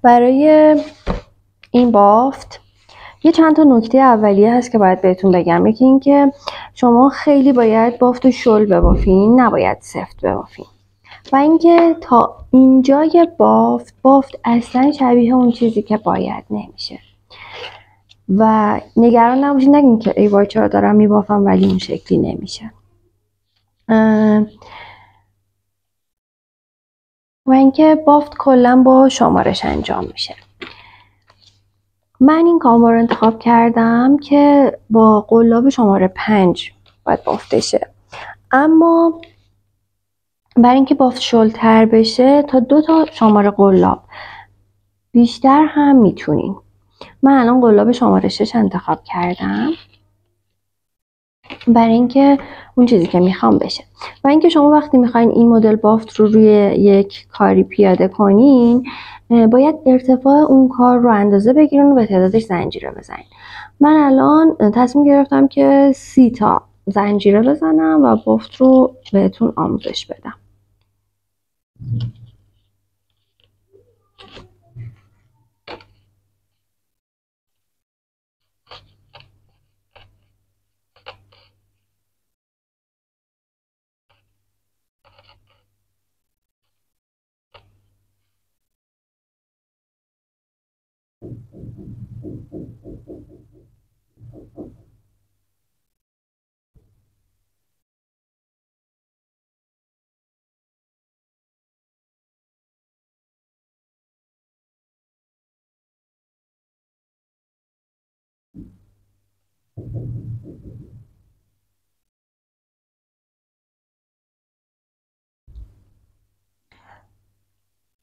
برای این بافت یه چند تا نکته اولیه هست که باید بهتون بگم. یکی این که شما خیلی باید بافت شل ببافین، نباید سفت ببافین. و اینکه تا اینجای بافت اصلا شبیه اون چیزی که باید نمیشه. و نگران نباشید، نگین که ای وای چرا دارم میبافم ولی اون شکلی نمیشه. و اینکه بافت کلا با شمارش انجام میشه. من این کامبا رو انتخاب کردم که با قلاب شماره 5 باید بافته شه، اما برای اینکه بافت شلتر بشه تا 2 تا شماره قلاب بیشتر هم میتونین. من الان قلاب شماره 6 انتخاب کردم برای اینکه اون چیزی که میخوام بشه. و اینکه شما وقتی میخواین این مدل بافت رو روی یک کاری پیاده کنین، باید ارتفاع اون کار رو اندازه بگیرین و به تعدادش زنجیره بزنین. من الان تصمیم گرفتم که 30 تا زنجیره بزنم و بافت رو بهتون آموزش بدم.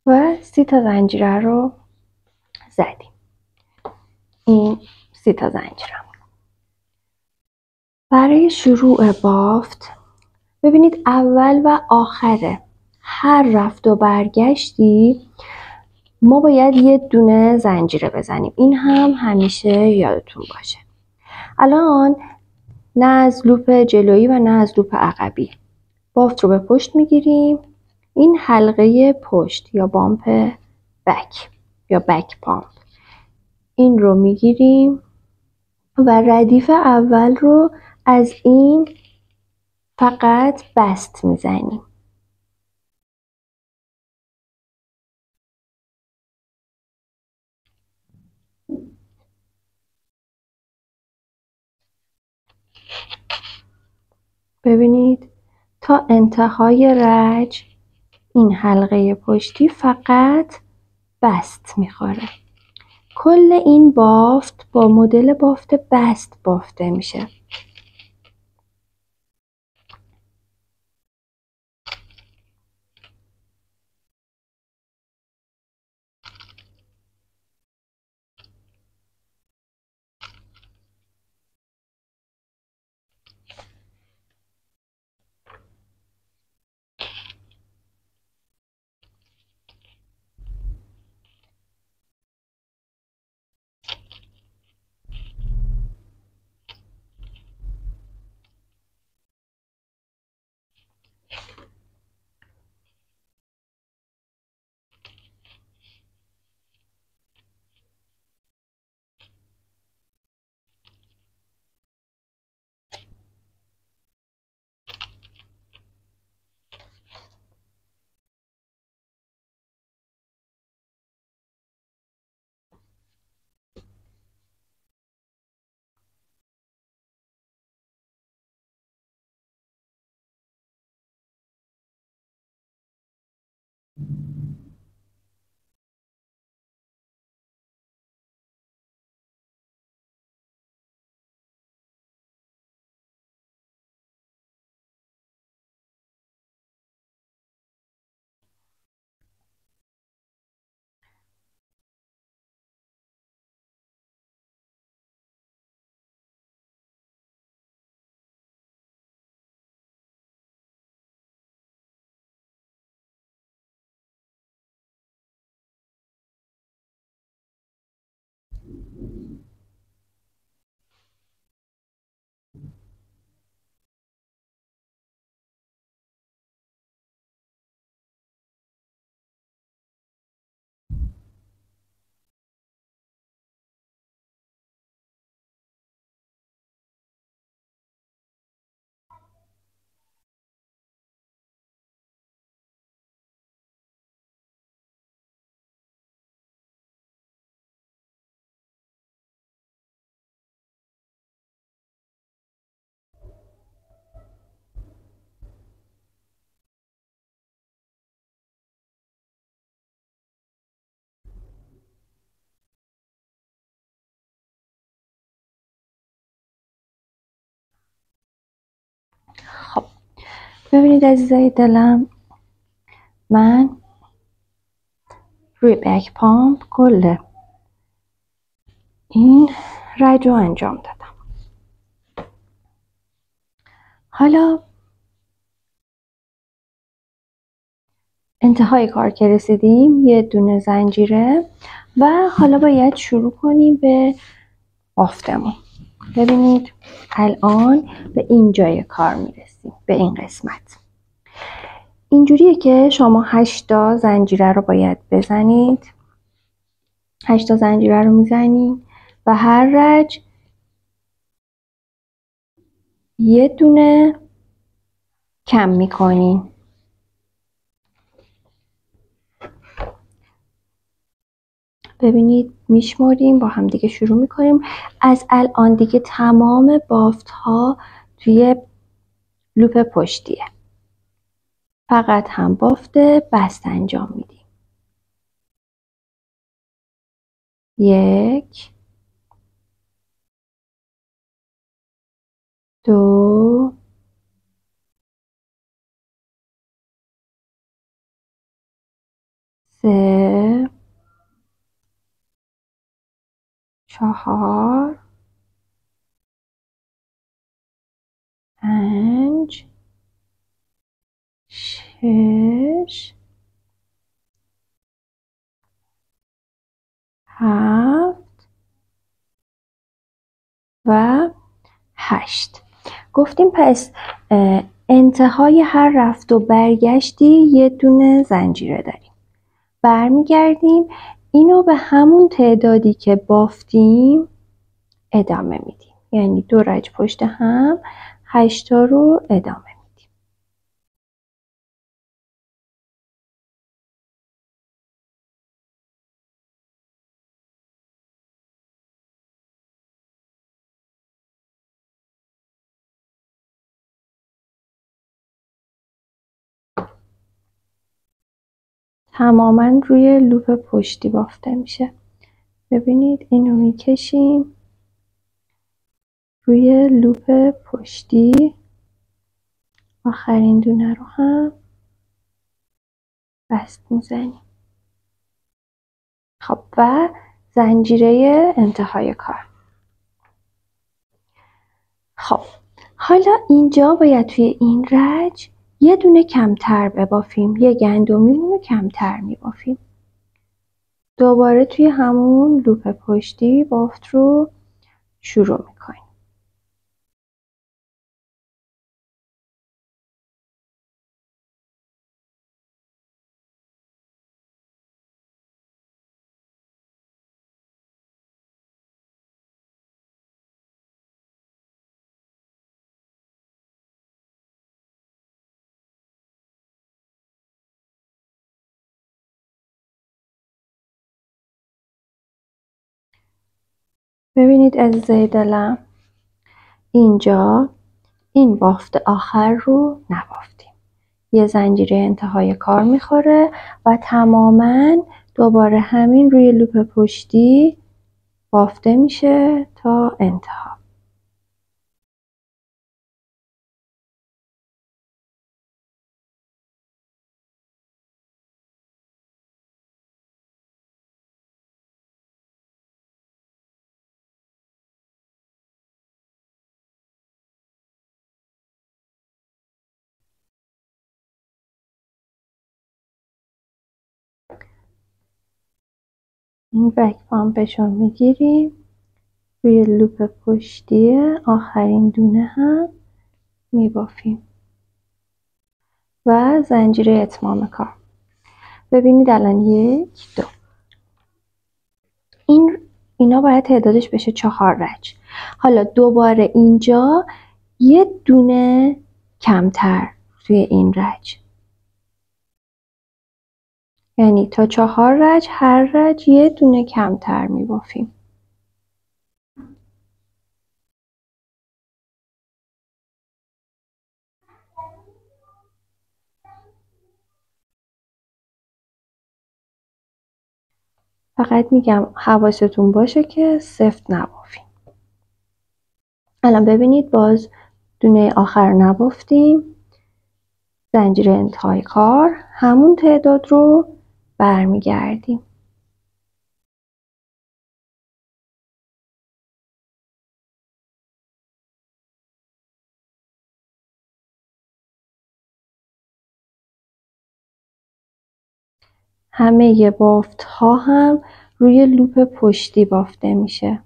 و 30 تا زنجیره رو زدیم. این 30 تا زنجیره. برای شروع بافت ببینید اول و آخر هر رفت و برگشتی ما باید یه دونه زنجیره بزنیم. این هم همیشه یادتون باشه. الان نه از لوپ جلویی و نه از لوپ عقبی بافت رو به پشت میگیریم. این حلقه پشت یا بامپ بک یا بک پامپ، این رو میگیریم و ردیف اول رو از این فقط بست میزنیم. ببینید تا انتهای رج این حلقه پشتی فقط بست میخوره. کل این بافت با مدل بافت بست بافته میشه. ببینید عزیزای دلم، من روی بک پامپ کل این رج رو انجام دادم. حالا انتهای کار که رسیدیم، یه دونه زنجیره و حالا باید شروع کنیم به بافتمون. ببینید الان به این جای کار میرسیم، به این قسمت. اینجوریه که شما 8 تا زنجیره رو باید بزنید. 8 تا زنجیره رو میزنید و هر رج یه دونه کم میکنین. ببینید میشماریم، با هم دیگه شروع میکنیم. از الان دیگه تمام بافت ها توی لوپ پشتیه، فقط هم بافت بست انجام میدیم. 1 2 3 4 5 6 7 و 8. گفتیم پس انتهای هر رفت و برگشتی یه دونه زنجیره داریم. برمیگردیم، اینو به همون تعدادی که بافتیم ادامه میدیم. یعنی 2 رج پشت هم 8 تا رو ادامه میدیم. تماما روی لوپ پشتی بافته میشه. ببینید اینو میکشیم روی لوپ پشتی، آخرین دونه رو هم بست میزنیم. خب و زنجیره انتهای کار. خب حالا اینجا باید توی این رج یه دونه کمتر ببافیم، یه گندمیمون رو کمتر میبافیم. دوباره توی همون لوپ پشتی بافت رو شروع میکنیم. ببینید عزیزای دلم، اینجا این بافت آخر رو نبافتیم. یه زنجیره انتهای کار میخوره و تماما دوباره همین روی لوپ پشتی بافته میشه تا انتها. این بک پامپش رو میگیریم، روی لوپ پشتی آخرین دونه هم میبافیم و زنجیره اتمام کار. ببینید الان 1 2 اینا باید تعدادش بشه 4 رج. حالا دوباره اینجا یه دونه کمتر توی این رج، یعنی تا 4 رج هر رج یه دونه کمتر میبافیم. فقط میگم حواستون باشه که سفت نبافیم. الان ببینید باز دونه آخر نبافتیم، زنجیره انتهای کار همون تعداد رو برمیگردیم. همه بافت ها هم روی لوپ پشتی بافته میشه.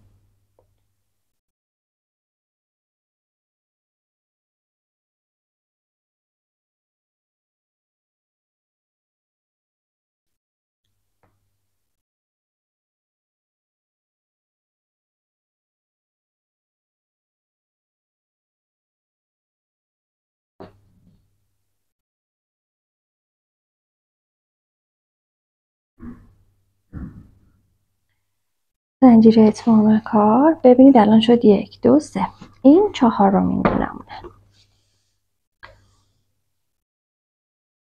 زنجیره اتمام کار ببینید الان شد 1 2 3. این 4مین دونمونه.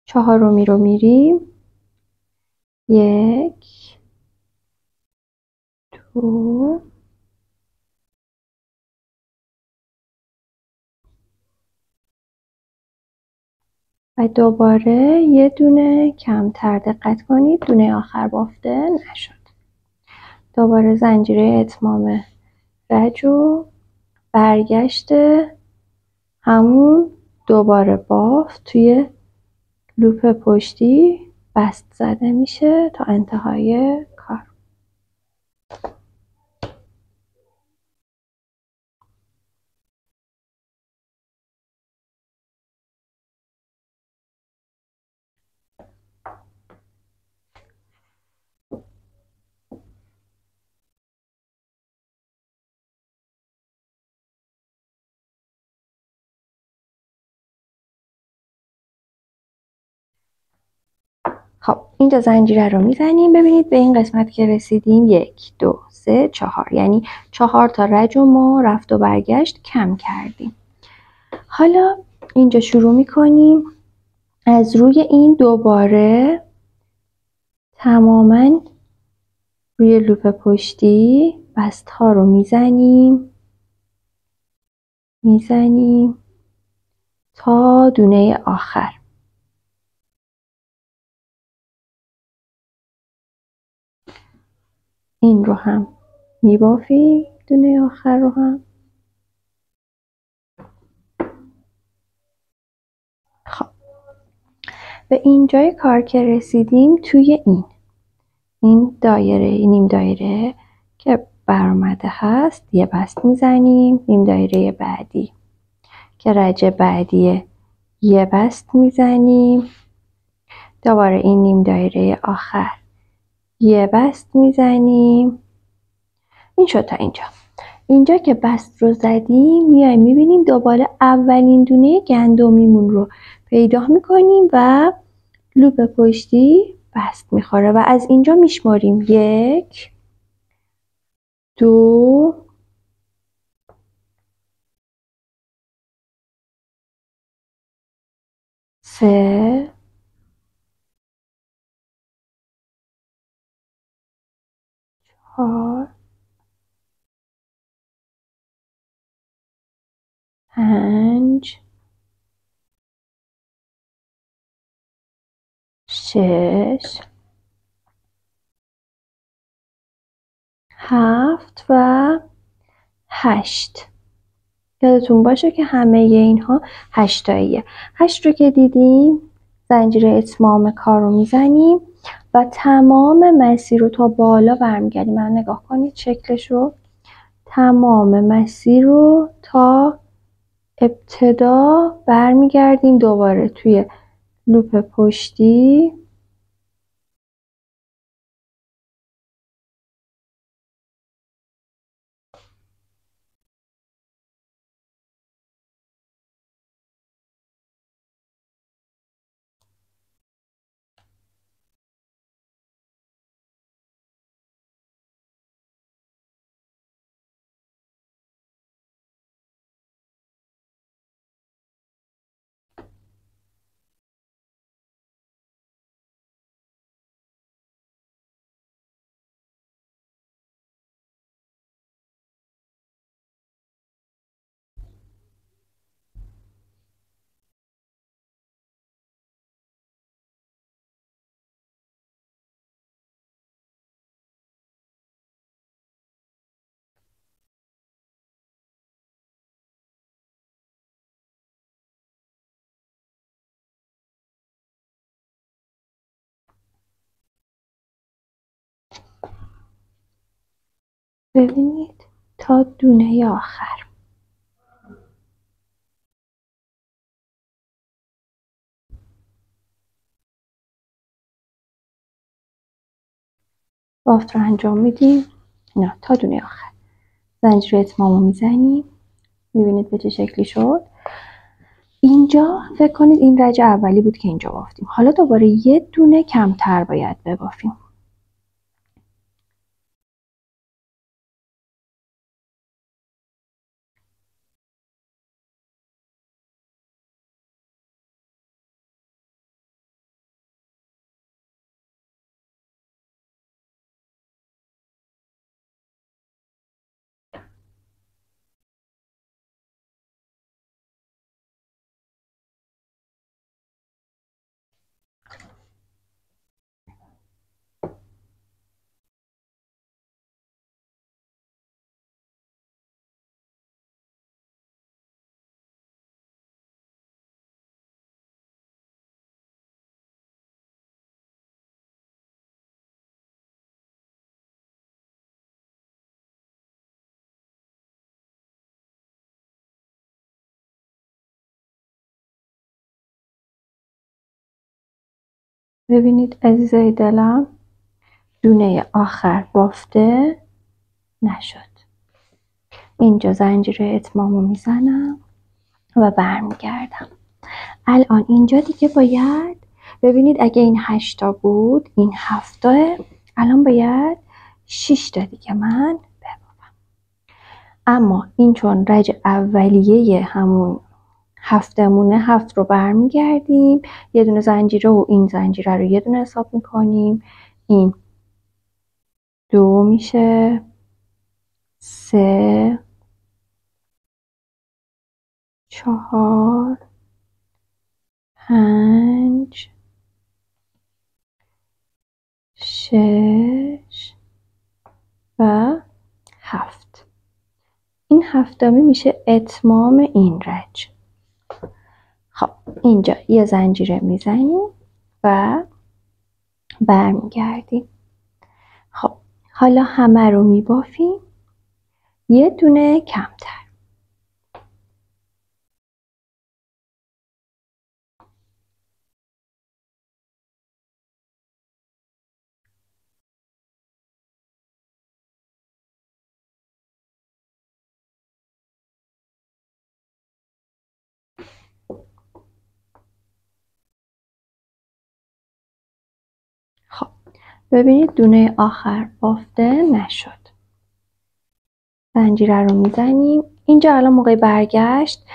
4می رو میریم 1 2 و دوباره یه دونه کمتر. دقت کنید دونه آخر بافته نشد. دوباره زنجیره اتمام رج و برگشت همون دوباره بافت توی لوپ پشتی بست زده میشه تا انتهای کار. خب اینجا زنجیره رو میزنیم. ببینید به این قسمت که رسیدیم 1 2 3 4 یعنی 4 تا رج و ما رفت و برگشت کم کردیم. حالا اینجا شروع میکنیم از روی این دوباره تماما روی لوپ پشتی بست ها رو میزنیم تا دونه آخر. این رو هم میبافیم دونه آخر رو هم. خب به اینجای کار که رسیدیم توی این دایره نیم دایره که برآمده هست یه بست میزنیم. نیم دایره بعدی که رج بعدیه یه بست میزنیم. دوباره این نیم دایره آخر یه بست میزنیم. این شد تا اینجا. اینجا که بست رو زدیم میایم میبینیم دوباره اولین دونه گندمیمون رو پیدا میکنیم و لوپ پشتی بست میخوره و از اینجا میشماریم 1 2 3 4 5 6 7 و 8. یادتون باشه که همه اینها 8 تاییه. 8 رو که دیدیم زنجیره اتمام کار رو میزنیم و تمام مسیر رو تا بالا برمیگردیم. من نگاه کنید شکلش رو. تمام مسیر رو تا ابتدا برمیگردیم دوباره توی لوپ پشتی. ببینید تا دونه آخر. بافت رو انجام میدیم، نه تا دونه آخر. زنجیر اتمام رو میزنیم، میبینید به چه شکلی شد. اینجا فکر کنید این رج اولی بود که اینجا بافتیم. حالا دوباره یه دونه کمتر باید ببافیم. ببینید عزیزای دلم، دونه آخر بافته نشد. اینجا زنجیر اتمام رو میزنم و برمیگردم. الان اینجا دیگه باید ببینید اگه این 8 تا بود، این 7 تا، الان باید 6 تا دیگه من ببافم. اما این چون رج اولیه همون هفتمونه، 7 رو برمیگردیم، یه دونه زنجیره و این زنجیره رو یه دونه حساب میکنیم. این 2 میشه، 3، 4، 5، 6 و 7. این هفتمی میشه اتمام این رج. خب اینجا یه زنجیره میزنیم و برمیگردیم. خب حالا همه رو میبافیم، یه دونه کمتر. خب ببینید دونه آخر بافته نشد. زنجیره رو میزنیم. اینجا الان موقع برگشت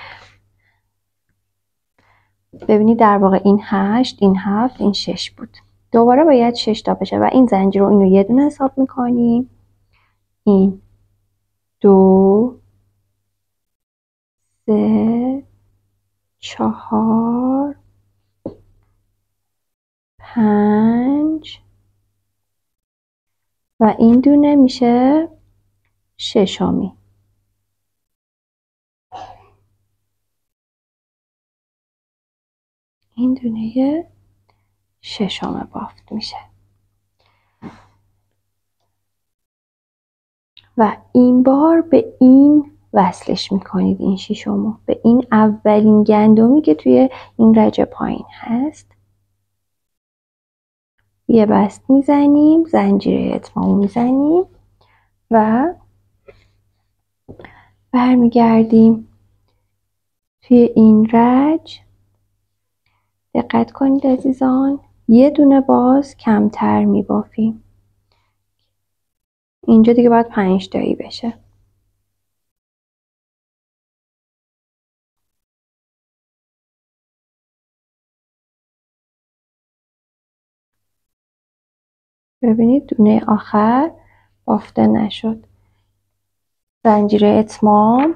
ببینید در واقع این 8، این 7، این 6 بود. دوباره باید 6 تا بشه و این زنجیر رو اینو یه دونه حساب میکنیم. این 2، 3، 4، 5 و این دونه میشه 6می. این دونه 6م بافت میشه و این بار به این وصلش میکنید. این 6مو به این اولین گندمی که توی این رج پایین هست یه بست میزنیم، زنجیره اتمام میزنیم و برمیگردیم توی این رج. دقت کنید عزیزان، یه دونه باز کمتر میبافیم. اینجا دیگه باید 5 تایی بشه. ببینید دونه آخر بافته نشد. زنجیره اتمام